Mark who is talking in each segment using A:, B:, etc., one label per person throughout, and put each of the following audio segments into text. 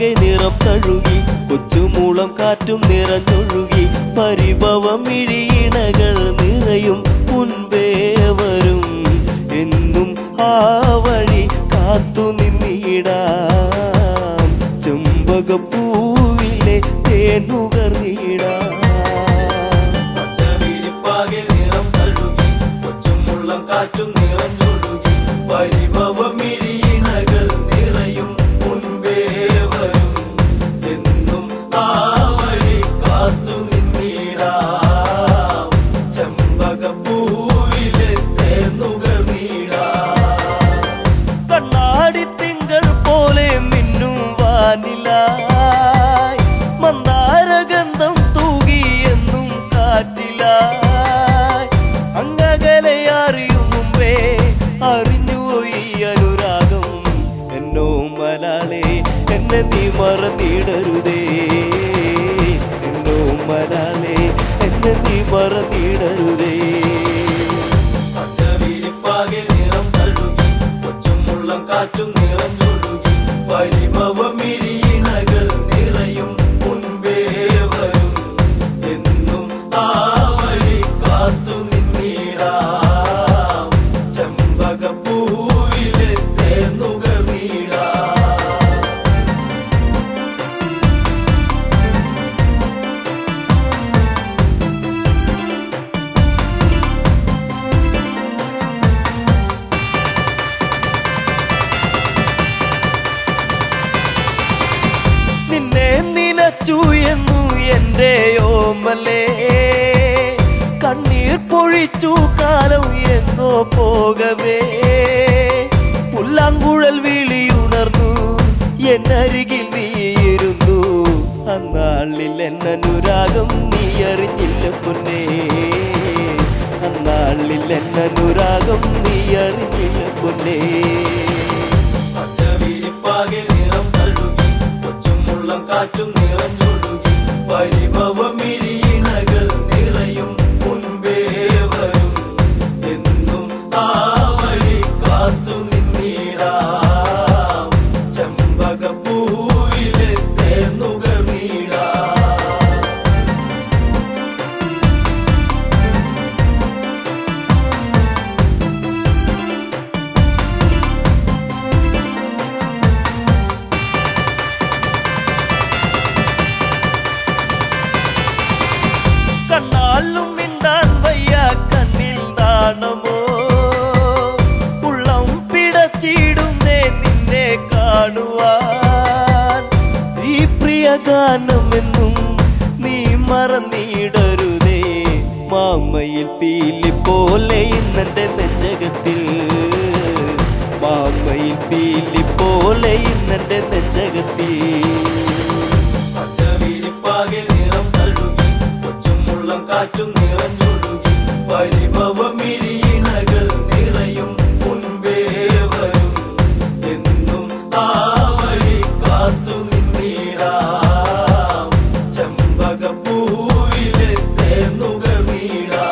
A: ചുവരിപ്പാകെ നിറം തഴുകി കൊച്ചുമൂളം കാറ്റും നിറഞ്ഞൊഴുകി പരിഭവമിഴിയിണകൾ നിറയും മുൻപേ വരും എന്നും ആ വഴി കാത്തു നിന്നിടാം ചെമ്പകപ്പൂവിലെ തേനുകർന്നിടാം
B: ചുവരിപ്പാകെ നിറം തഴുകി കൊച്ചുമൂളം കാറ്റും നിറഞ്ഞൊഴുകി പരിഭവമിഴിയിണകൾ നിറയും മുൻപേ വരും എന്നും ആ വഴി കാത്തു നിന്നിടാം ചെമ്പകപ്പൂവിലെ തേനുകർന്നിടാം
A: കണ്ണാടി തിങ്കൾ പോലെ മിന്നും വാനിലായി മന്ദാരഗന്ധം തൂകി എന്നും കാറ്റിലായി അങ്ങകലെ അറിയും മുമ്പേ അറിഞ്ഞുപോയി അനുരാഗം എന്നോ മലാളെ എന്നെ നീ മറന്നിടരുതേ എന്നോ മലാളെ എന്നെ നീ മറന്നിടരുതേ
B: ചുവരിപ്പാകെ നിറം തഴുകി കൊച്ചുമുള്ളം കാറ്റും നിറഞ്ഞൊഴുകി പരിഭവമിഴിയിണകൾ നിറയും മുൻപേ വരും എന്നും ആ വഴി കാത്തു നിന്നിടാം ചെമ്പകപ്പൂവിലെ തേനുകർന്നിടാം
A: നിന്നെ നിനച്ചു എന്നു എൻ്റെ ഓമലേ കണ്ണീർ പൊഴിച്ചു കാലം എന്നോ പോകവേ പുല്ലാങ്കുഴൽ വിളിയുണർന്നു എന്നരികിൽ നീയിരുന്നു അന്നാളിൽ എന്നനുരാഗം നീ അറിഞ്ഞില്ല പൊന്നേ അന്നാളിൽ എന്നനുരാഗം നീ അറിഞ്ഞില്ല പൊന്നേ
B: ചുവരിപ്പാകെ നിറം തഴുകി കൊച്ചുമുള്ളം കാറ്റും നിറഞ്ഞൊഴുകി പരിഭവമിഴിയിണകൾ നിറയും മുൻപേ വരും എന്നും ആ വഴി കാത്തു നിന്നിടാം ചെമ്പകപ്പൂവിലെ തേനുകർന്നിടാം
A: കണ്ണാലും മിണ്ടാൻ വയ്യ കണ്ണിൽ നാണമോ ഉള്ളം പിടച്ചിടുന്നേ നിന്നെ കാണുവാൻ ഈ പ്രിയ ഗാനമെന്നും നീ മറന്നിടരുതേ മാമയിൽ പീലി പോലെ ഇന്നെന്റെ നെഞ്ചകത്തിൽ മാമയിൽ പീലി പോലെ ഇന്നെന്റെ നെഞ്ചകത്തിൽ
B: ചുവരിപ്പാകെ നിറം തഴുകി കൊച്ചുമുള്ളം കാറ്റും നിറഞ്ഞൊഴുകി പരിഭവമിഴിയിണകൾ നിറയും മുൻപേ വരും എന്നും ആ വഴി കാത്തു നിന്നിടാം ചെമ്പകപ്പൂവിലെ തേനുകർന്നിടാം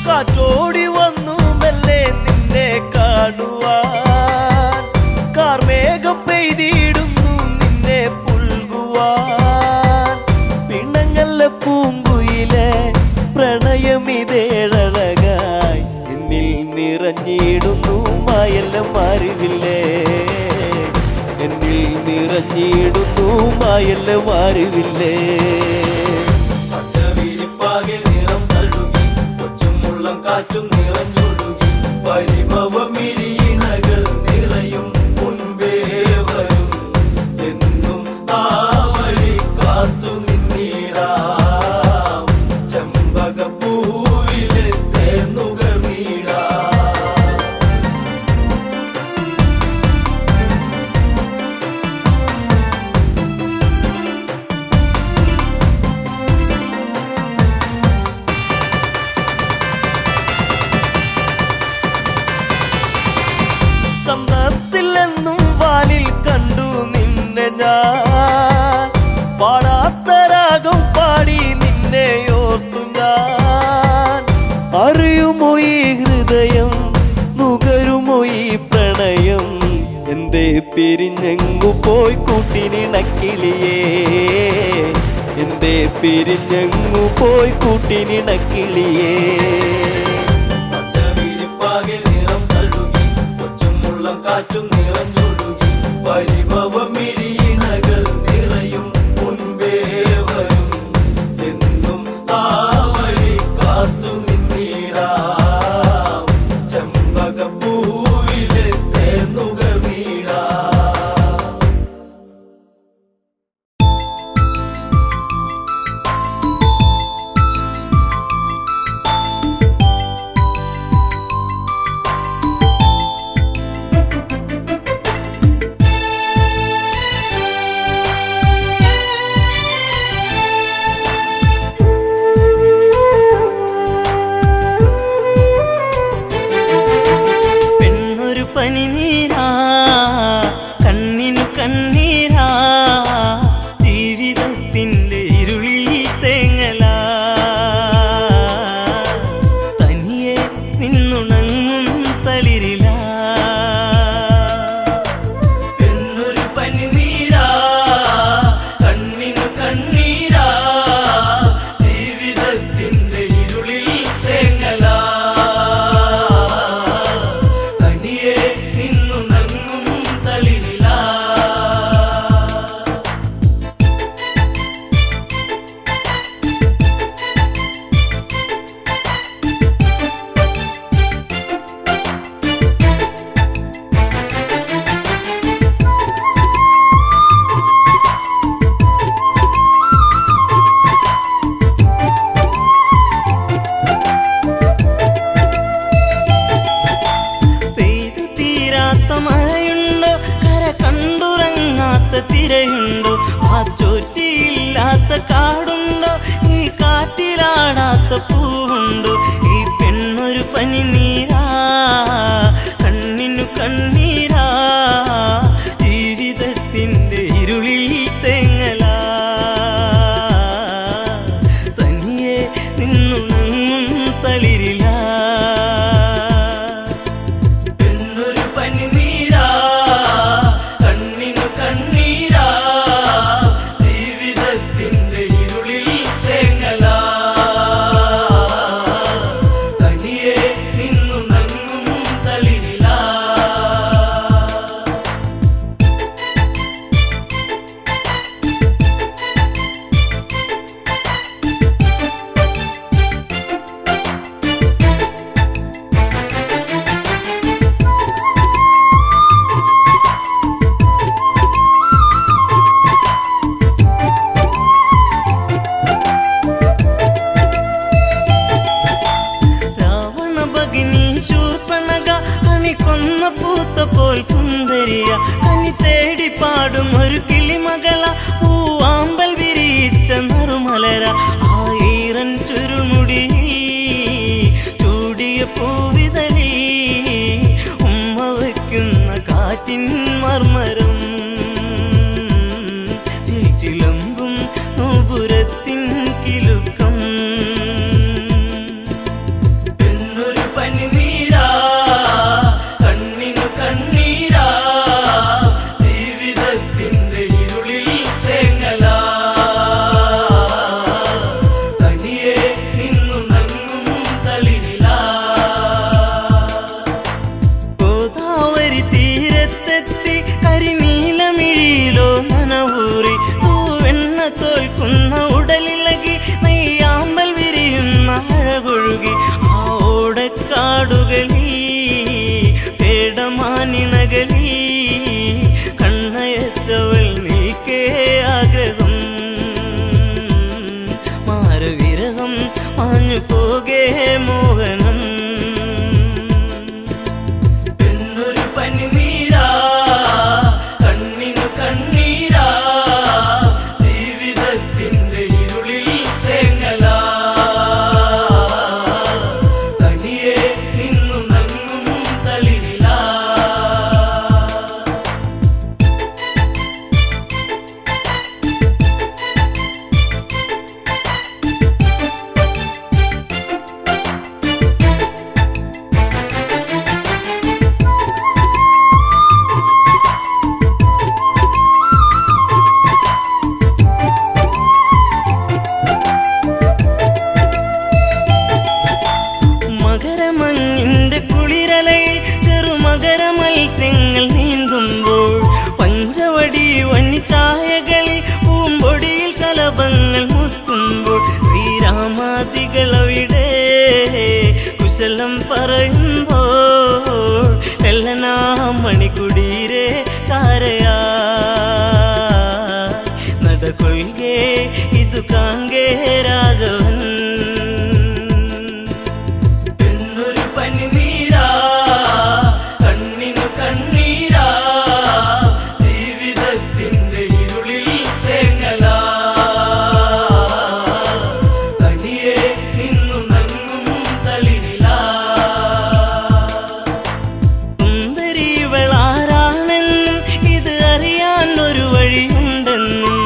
A: കാറ്റോടി വന്നു മെല്ലെ നിന്നെ കാണുവാൻ കാർമേഘം പെയ്തിടുന്നു നിന്നെ പുൽകുവാൻ പിണങ്ങല്ല പൂങ്കുയിലെ പ്രണയമിതേഴഴകായി എന്നിൽ നിറഞ്ഞിടുന്നു മായെല്ലാം അറിവില്ലേ എന്നിൽ നിറഞ്ഞിടുന്നു മായെല്ലാം അറിവില്ലേ
B: ചുവരിപ്പാകെ നിറം തഴുകി കൊച്ചുമുള്ളം കാറ്റും നിറഞ്ഞൊഴുകി പരിഭവമിഴിയിണകൾ നിറയും മുൻപേ വരും എന്നും ആ വഴി കാത്തു നിന്നിടാം ചെമ്പകപ്പൂവിലെ തേനുകർന്നിടാം
A: പിരിഞ്ഞെങ്ങു പോയി കൂട്ടിനിണക്കിളിയേ എന്തേ പിരിഞ്ഞെങ്ങു പോയി കൂട്ടിനിണക്കിളിയേ
B: പച്ചവിരിപ്പാകെ നിറം തഴുകി കൊച്ചുമുള്ളം കാറ്റും നിറഞ്ഞൊഴുകി പരിഭവമിഴിയിണകൾ നിറയും മുൻപേ വരും എന്നും ആ വഴി കാത്തു നിന്നിടാം ചെമ്പകപ്പൂവിലെ തേന്നുകർന്നിടാം
C: പനിനീരാ കണ്ണിനു കണ്ണീരാ ജീവിതത്തിൻ്റെ ഇരുളിൽ തേങ്ങലാ തനിയെ നിന്നുണങ്ങും തളിരിലാ
B: പെണ്ണൊരു പനിനീരാ കണ്ണിനു കണ്ണീരാ ജീവിതത്തിന്റെ ഇരുളിൽ തേങ്ങലാ
C: മഴയുണ്ടോ കര കണ്ടുറങ്ങാത്ത തിരയുണ്ടോ ആ ചോറ്റിയില്ലാത്ത കാടുണ്ടോ ഈ കാറ്റിലാടാത്ത പൂവുണ്ടോ ഈ പെണ്ണൊരു പനിനീരാ കണ്ണിനു കണ്ണീരാ ജീവിതത്തിൻ്റെ ഇരുളിൽ തേങ്ങലാ തനിയെ നിന്നുണങ്ങും തളിരിലാ പൂത്തപ്പോൾ സുന്ദരിയ കനി തേടി പാടും ഒരു കിളിമകള പൂവാമ്പൽ വിരിച്ച നറുമലര ആയിരം ചുരുൾമുടി ചൂടിയ പൂവിതളി ഉമ്മ വയ്ക്കുന്ന കാറ്റിൻ മർമരം ചിലമ്പും നോപുരത്തിൻ കിലുക്കം തോൽക്കുന്ന ഉടലിളകി നെയ്യാമ്പൽ വിരിയുന്ന അഴകൊഴുകി ആ ഓടക്കാടുകളിൽ പേടമാനിണകളിൽ കണ്ണയറ്റവൾ നീക്കേ ആഗ്രഹം മാരവിരഹം മാഞ്ഞു പോകേ മോഹനം
B: പെണ്ണൊരു പനിനീരാ കണ്ണിനു കണ്ണീരാ ജീവിതത്തിന്റെ ഇരുളിൽ തേങ്ങലാ തനിയെ നിന്നുണങ്ങും തളിരിലാ
C: മണ്ഡപങ്ങൾ മുത്തുമ്പോൾ ശ്രീരാമാദികളവിടെ കുശലം പറയുമ്പോൾ എല്ലനാ മണിക്കുടീരെ ചാരയാ നടകൊള്ളുകേ ഇതു കാങ്കേ രാഘവൻ
B: എന്നൊരു പനിനീരാ കണ്ണിനു കണ്ണീരാ ജീവിതത്തിന്റെ ഇരുളിൽ തേങ്ങലാ തനിയെ നിന്നു നങ്ങും തളിരിലാ
C: സുന്ദരിവളാരാണെന്നും ഇത് അറിയാൻ ഒരു വഴിയുണ്ടെന്നും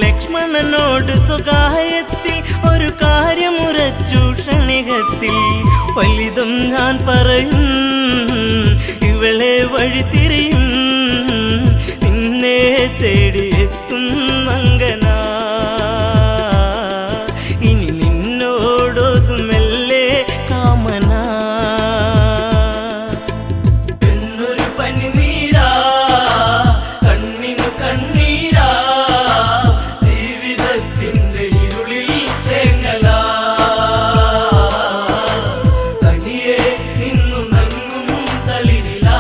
C: ലക്ഷ്മണനോട് സ്വകാര്യത്തിൽ ഒരു കാര്യമുറച്ചു ക്ഷണികത്തിൽ ഫലിതം ഞാൻ പറയും ഇവളെ വഴി തിരിയും നിന്നെ തേടിയെത്തും മങ്കന ഇനി നിന്നോടൊതുമെല്ലെ കാമന
B: എന്നൊരു പനിനീരാ കണ്ണിനു കണ്ണീരാ ജീവിതത്തിന്റെ ഇരുളിൽ തേങ്ങലാ തനിയെ നിന്നു നങ്ങും തളിരിലാ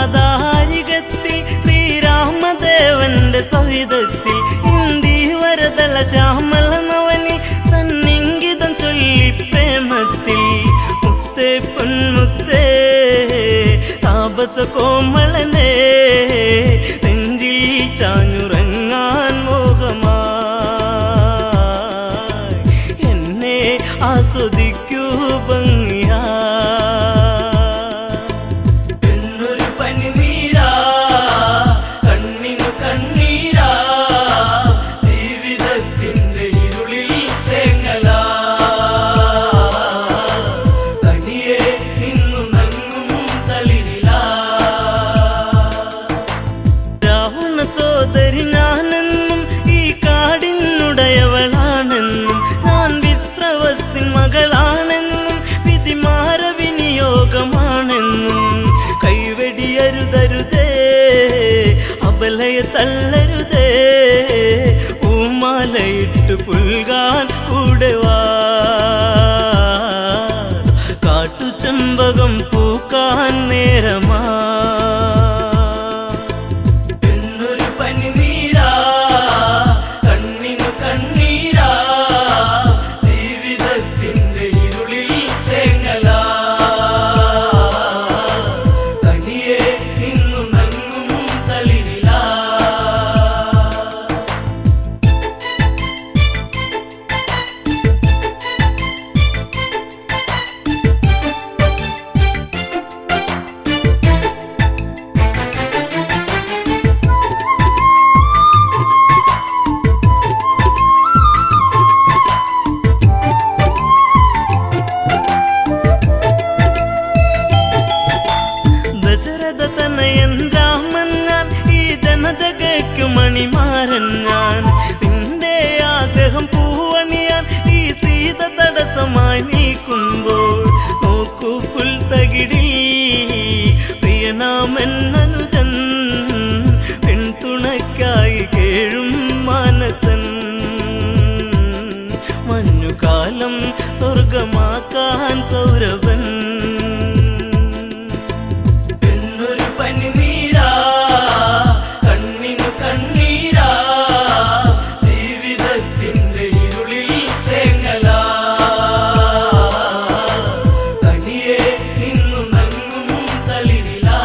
C: ശൂർപ്പണഗാധാരികത്തിൽ ശ്രീരാമദേവന്റെ സവിധത്തിൽ ഇന്ദീവരതല ശ്യാമല നവനി തന്നിങ്കിതം ചൊല്ലി പ്രേമത്തിൽ മുത്തേ പൊന്മുത്തേ താപസ കോമളനെ നെഞ്ചിൽ ചാഞ്ഞുറങ്ങാൻ മോഹമായി എന്നെ ആസ്വദിക്കൂ ഭംഗിയാ
B: എന്നൊരു പനിനീരാ കണ്ണിനു കണ്ണീരാ ജീവിതത്തിന്റെ ഇരുളിൽ തേങ്ങലാ തനിയെ നിന്നു നങ്ങും തളിരിലാ
C: രാവണ സോദരി ഞാനെന്നും ഈ കാടിനുടയവളാണെന്നും ഞാൻ വിശ്രവസ്തിൻ മകളാണെന്നും വിധിമാര വിനിയോഗമാണെന്നും കൈവെടിയരുതരുതേ അബലയ തള്ളരുതേ പൂമാലയിട്ട് പുൽകാൻ കൂടെ വാ കാട്ടുചെമ്പകം പൂക്കാൻ നേരമാ
B: എന്നൊരു പനിനീരാ കണ്ണിനു കണ്ണീരാ ജീവിതത്തിന്റെ ഇരുളിൽ തേങ്ങലാ തനിയെ നിന്നു നങ്ങും തളിരിലാ
C: ദശരഥ തനയൻ രാമൻ ഞാൻ ഈ ജനതകയ്ക്കു മണിമാരൻ ഞാൻ നിന്റെ ആഗ്രഹം പൂവണിയാൻ ഈ സീത തടസ്സമായി നീക്കുമ്പോൾ നോക്കൂ പുൽത്തകിടി പ്രിയനാമൻ അനുജൻ പിന്തുണയ്ക്കായി കേഴും മാനസൻ മഞ്ഞുകാലം സ്വർഗമാക്കാൻ സൗരഭൻ
B: എന്നൊരു പനിനീരാ കണ്ണിനു കണ്ണീരാ ജീവിതത്തിന്റെ ഇരുളിൽ തേങ്ങലാ തനിയെ നിന്നു നങ്ങും തളിരിലാ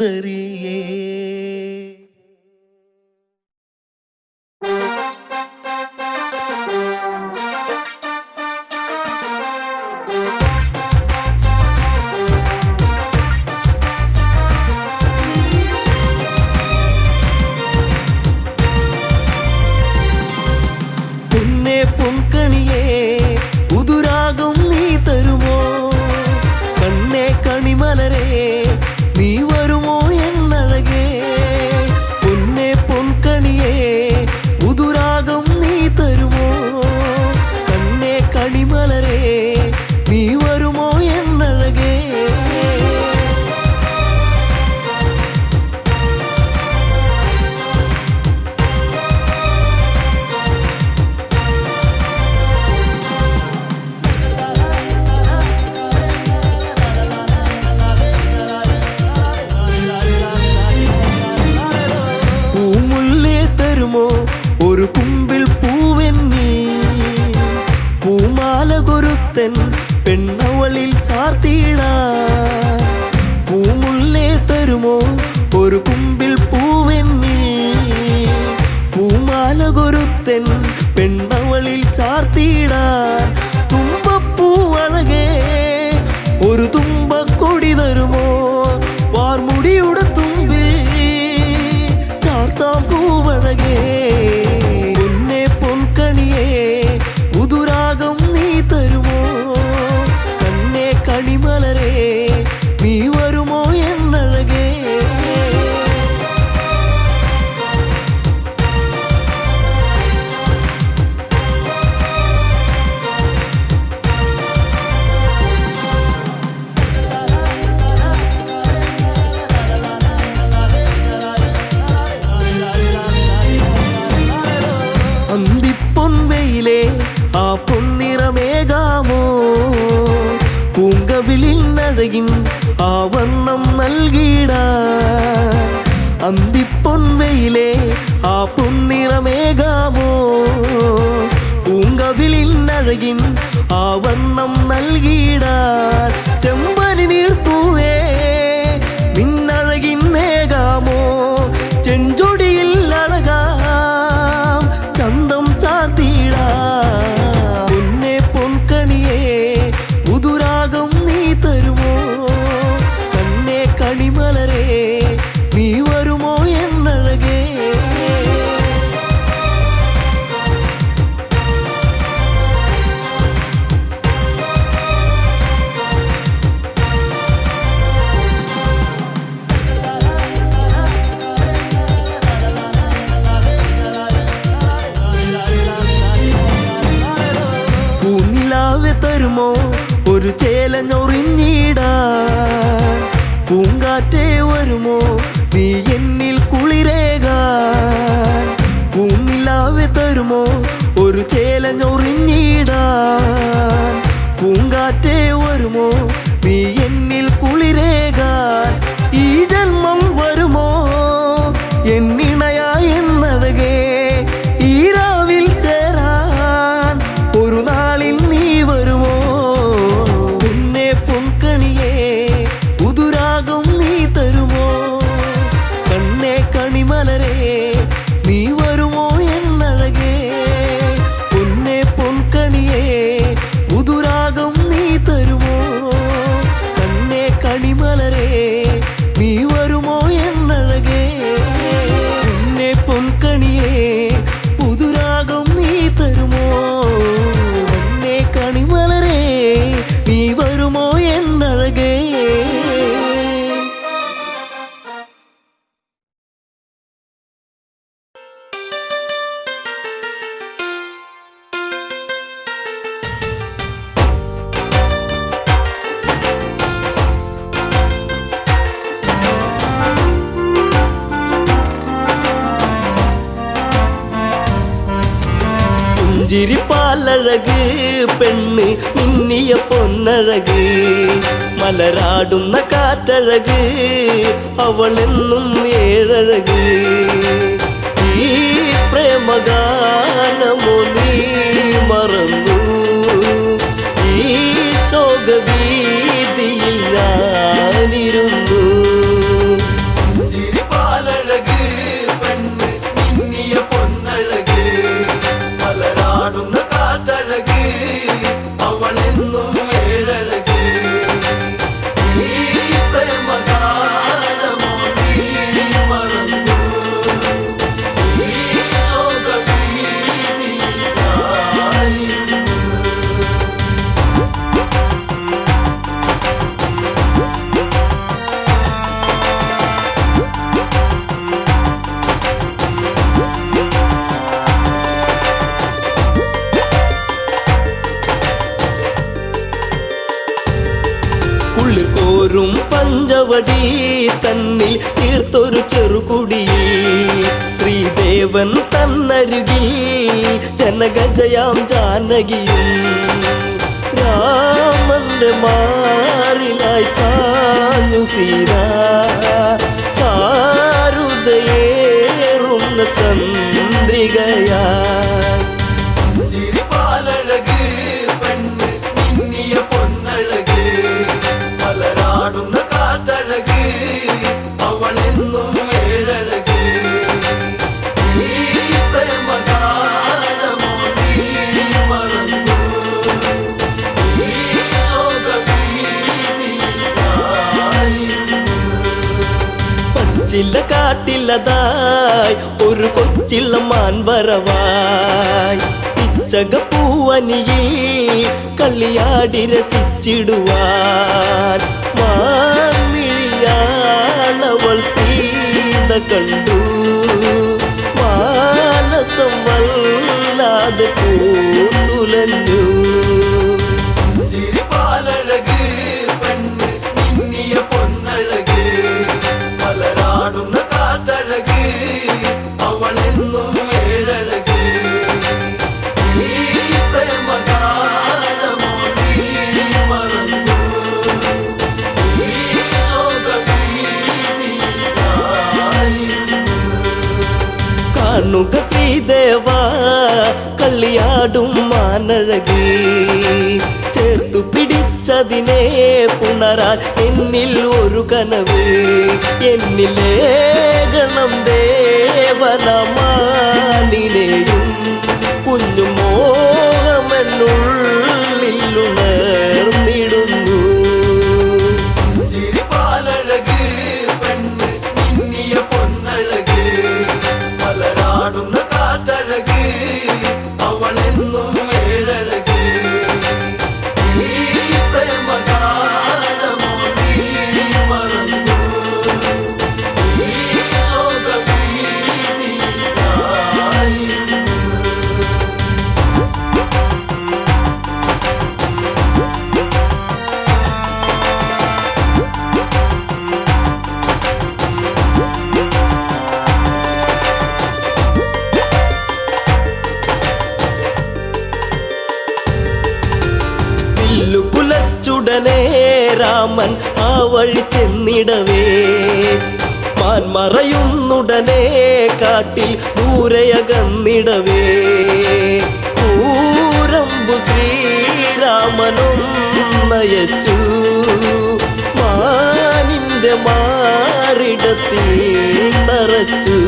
A: സുന്ദരിയേ. പൊന്നേ പൊൻകണിയേ പുതുരാഗം നീ തരുമോ, കണ്ണേ കണിമലരേ നീ വരുമോ എന്നഴകേ. പൊന്നേ പൊൻകണിയേ പുതുരാഗം നീ തരുമോ, കണ്ണേ കണിമലരേ നീ വരുമോ എന്നഴകേ. പൂമുല്ലേ തരുമോ ഒരു കുമ്പിൽ പൂവെന്നീ, പൂമാല കൊരുത്തൻ പെണ്ണവളിൽ ചാർത്തിയിടാ. പൂമുല്ലേ തരുമോ ഒരു കുമ്പിൽ പൂവെന്നീ, പൂമാല കൊരുത്തൻ പെണ്ണവളിൽ ചാർത്തിയിടാ. തുമ്പപ്പൂവഴകേ ഒരു തുമ്പക്കൊടി തരുമോ, വാർമുടിയുടെ തുമ്പിൽ ചാർത്താം പൂവഴകേ. പൊന്നേ പൊൻകണിയേ പുതുരാഗം നീ തരുമോ, കണ്ണേ കണിമലരേ നീ വരുമോ എന്നഴകേ. അന്തിപ്പൊൻവെയിലേ ആ പൊന്നിറമേകാമോ, പൂങ്കവിളിൽ നഴകിൻ ആ വർണ്ണം നൽകിടാ. അന്തിപ്പൊൻവെയിലേ ആ പൊന്നിറമേകാമോ, പൂങ്കവിളിൽ നഴകിൻ ആ വർണ്ണം നൽകിടാ. ചെമ്പനി നീർപ്പൂവേ നിന്നഴകിൻ നേകാമോ, ചെഞ്ചൊടിയിൽ അഴകാം ചന്തം ചാർത്തിടാ. പൊന്നേ പൊൻകണിയേ പുതുരാഗം നീ തരുമോ, കണ്ണേ കണിമലരേ നീ വരുമോ എന്നഴകേ. പൂനിലാവെ തരുമോ ഒരു ചേലഞ്ഞൊറിഞ്ഞിടാ, പൂങ്കാറ്റേ വരുമോ നീ എന്നിൽ കുളിരേകാൻ. പൂനിലാവെ തരുമോ ഒരു ചേലഞ്ഞൊറിഞ്ഞിടാൻ, പൂങ്കാറ്റേ വരുമോ നീ എന്നിൽ കുളിരേകാൻ. ഈ ജന്മം വരുമോ എന്നിണയാ എന്നഴകേ, ഈ രാവിൽ ചേരാൻ ഒരു നാളിൽ നീ വരുമോ. പൊന്നേ പൊൻകണിയേ പുതുരാഗം നീ തരുമോ, കണ്ണേ കണിമലരേ നീ വരുമോ എന്നഴകേ. പൊന്നേ പൊൻകണിയേ പുതുരാഗം നീ തരുമോ, കണ്ണേ കണിമലരേ നീ വരുമോ എന്നഴകേ. പൊന്നേ പൊൻകണിയേ പുതുരാഗം നീ തരുമോ, കണ്ണേ കണിമലരേ നീ വരുമോ എന്നഴകേ. പുഞ്ചിരിപ്പാലഴക് പെണ്ണ് മിന്നിയ പൊന്നഴക്, മലരാടുന്ന കാറ്റഴക് അവളെന്നും ഏഴഴക്. ഈ പ്രേമഗാനമോ നീ മറന്നു, ഈ ശോകവീതിയിൽ ഞാനിരുന്നു. പോരും പഞ്ചവടി തന്നിൽ തീർത്തൊരു ചെറുകുടിയിൽ ശ്രീദേവൻ തന്നരുകിൽ ജനകജയാം ജാനകിയും രാമന്റെ മാറിലായി ചാഞ്ഞു സീത ചാരുതയേറുന്ന ചന്ദ്രികയാ
B: ചിരിപ്പാലഴക് പെണ്ണ് മിന്നിയ പൊന്നഴക് മലരാടുന്ന കാറ്റഴക് അവളെന്നും ഏഴഴക് ഈ പ്രേമഗാനമോ നീ മറന്നു ഈ ശോകവീതിയിലായിരുന്നു
A: പച്ചില കാട്ടിലതായി ഒരു കൊച്ചിള്ള മാൻവരവായി ഇച്ചകപ്പൂവനിയിൽ കളിയാടി രസിച്ചിടുവാൻ മാൻമിഴിയാളവൾ സീത കണ്ടു മാനസം വല്ലാതെ പൂത്തുലഞ്ഞു
B: ചിരിപ്പാലഴക് പെണ്ണ് മിന്നിയ പൊന്നഴക് മലരാടുന്ന കാറ്റഴക് അവളെന്നും ഏഴഴക് ഈ പ്രേമഗാനമോ നീ മറന്നു ഈ ശോകവീതിയിലായിരുന്നു
A: കാണുക ശ്രീദേവ കളിയാടും മാനഴകി ചേർത്തു പിടിച്ചതിനെ പുണരാൻ എന്നിൽ ഒരു കനവ് എന്നിലേ ഗണം ദേവനമാനിനെയും കുഞ്ഞു മോഹമെന്നുള്ളിൽ ഉണർന്നിടുന്നു
B: ചിരിപ്പാലഴക് പെണ്ണ് മിന്നിയ പൊന്നഴക് മലരാടുന്ന കാറ്റഴക് അവളെന്നും ഏഴഴക് ഈ പ്രേമഗാനമോ നീ മറന്നു ഈ ശോകവീതിയിലായിരുന്നു
A: കുലച്ചുടനെ രാമൻ ആ വഴി ചെന്നിടവേ മാൻമറയുന്നുടനെ കാട്ടിൽ ദൂരയകന്നിടവേ കൂരമ്പു ശ്രീരാമനും നയച്ചു മാനിന്റെ മാറിടത്തിൽ തറച്ചു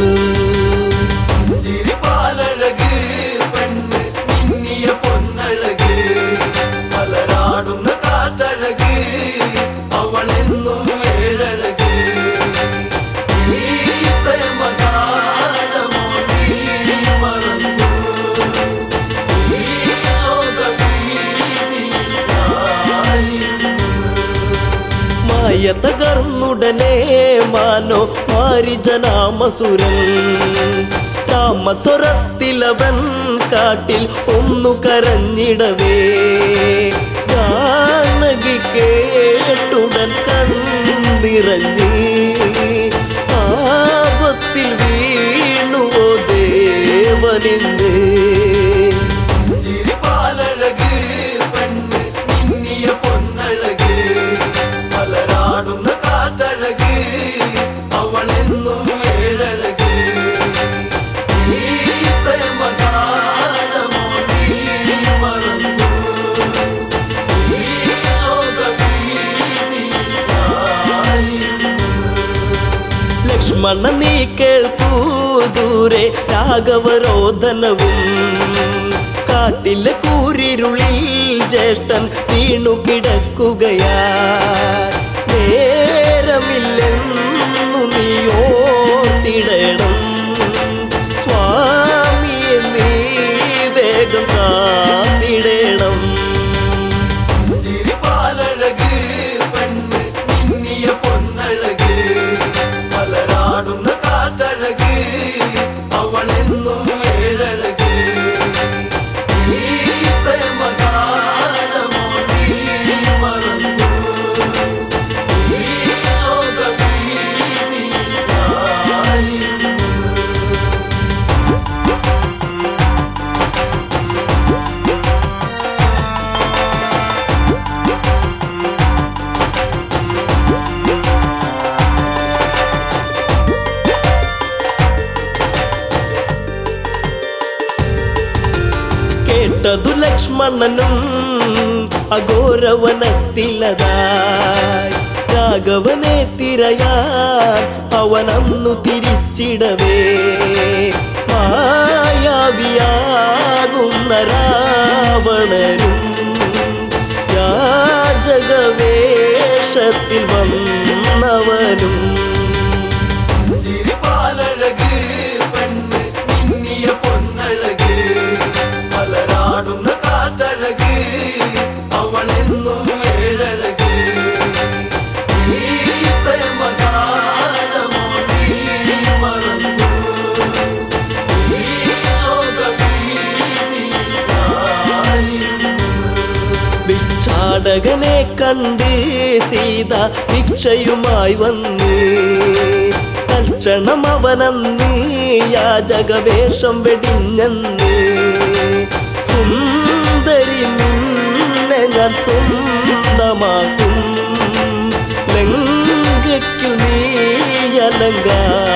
B: ചിരിപ്പാലഴക് പെണ്ണ് മിന്നിയ പൊന്നഴക് മലരാടുന്ന കാറ്റഴക് അവളെന്നും ഏഴഴക് ഈ പ്രേമഗാനമോ നീ മറന്നു ഈ ശോകവീതിയിലായിരുന്നു
A: മായ തകർന്നുടനെ മാനോ മാരിജനാമസുരൻ രാമസ്വരത്തിലവൻ കാട്ടിൽ ഒന്നു കരഞ്ഞിടവേ ജാനകി കേട്ടുടൻ കണ്ണിറങ്ങി ആപത്തിൽ വീണുവോ ദേവനിന്ന്
B: ചിരിപ്പാലഴക് പെണ്ണ് മിന്നിയ പൊന്നഴക് മലരാടുന്ന കാറ്റഴക് അവളെന്നും ഏഴഴക് ഈ പ്രേമഗാനമോ നീ മറന്നു ഈ ശോകവീതിയിലായിരുന്നു
A: ലക്ഷ്മണ നീ കേൾക്കൂ ദൂരെ രാഘവരോധനവും കാട്ടിലെ കൂരിരുളിൽ ജ്യേഷ്ഠൻ വീണു കിടക്കുകയാ നേരമില്ലെന്നു നീയോർത്തിടണം സ്വാമിയെ നീ വേഗം കാത്തിടണം
B: ചിരിപ്പാലഴക് പെണ്ണ് മിന്നിയ പൊന്നഴക് മലരാടുന്ന കാറ്റഴക് അവളെന്നും ഏഴഴക് ഈ പ്രേമഗാനമോ നീ മറന്നു ഈ
A: കേട്ടതു ലക്ഷ്മണനും അഘോരവനത്തിലതായി രാഘവനെ തിരയാൻ അവനന്നു തിരിച്ചിടവേ മായാവിയാകുന്ന രാവണനും യാചകവേഷത്തിൽ വന്നവനും
B: ചിരിപ്പാലഴക് പെണ്ണ് മിന്നിയ പൊന്നഴക് മലരാടുന്ന കാറ്റഴക് അവളെന്നും ഏഴഴക് ഈ പ്രേമഗാനമോ നീ മറന്നു ഈ ശോകവീതിയിലായിരുന്നു.
A: ഭിക്ഷാടകനെ കണ്ട് സീത ഭിക്ഷയുമായി വന്ന് തൽക്ഷണം അവനന്ന് യാചകവേഷം വെടിഞ്ഞന്ന് സുന്ദരി നിന്നെ ഞാൻ സ്വന്തമാക്കും ലങ്കയ്ക്കു നീ അലങ്കാരമാകും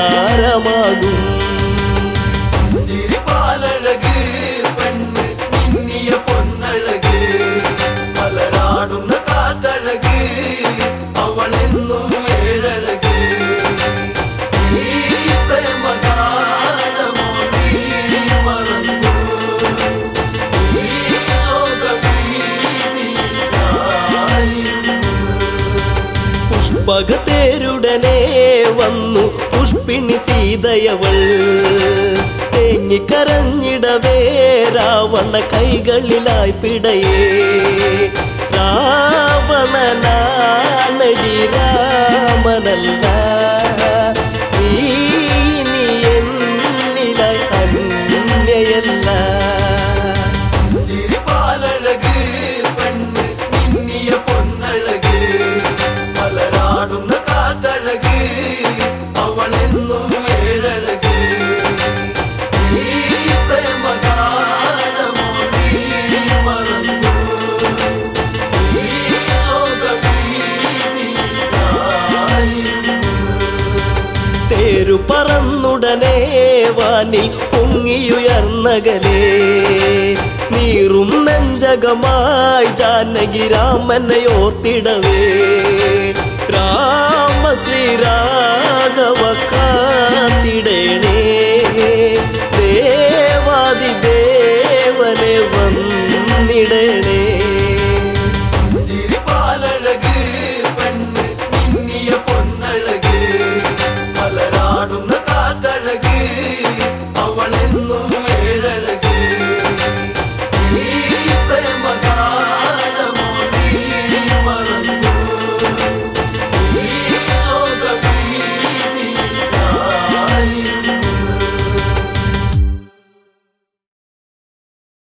B: ചിരിപ്പാലഴക് പെണ്ണ് മിന്നിയ പൊന്നഴക് മലരാടുന്ന കാറ്റഴക് അവളെന്നും ഏഴഴക് ഈ പ്രേമഗാനമോ നീ മറന്നു ഈ ശോകവീതിയിലായിരുന്നു.
A: പുഷ്പകത്തേരുടനെ വന്നു പുഷ്പിണി സീതയവൾ തേങ്ങിക്കരഞ്ഞിടവേ രാവണ കൈകളിലായി പിടയേ രാവണനാണടി രാമനല്ല നീ ഇനി എന്നിലായി അന്യയല്ല
B: ചിരിപ്പാലഴക് പെണ്ണ് മിന്നിയ പൊന്നഴക് മലരാടുന്ന കാറ്റഴക് അവളെന്നും ഏഴഴക് ഈ പ്രേമഗാനമോ നീ മറന്നു ഈ ശോകവീതിയിലായിരുന്നു.
A: തേരു പറന്നുടനെ വാനിൽ പൊങ്ങിയുയർന്നകലേ നീറും നെഞ്ചകമായി ജാനകി രാമനെ ഓർത്തിടവേ രാമ ശ്രീരാഘവ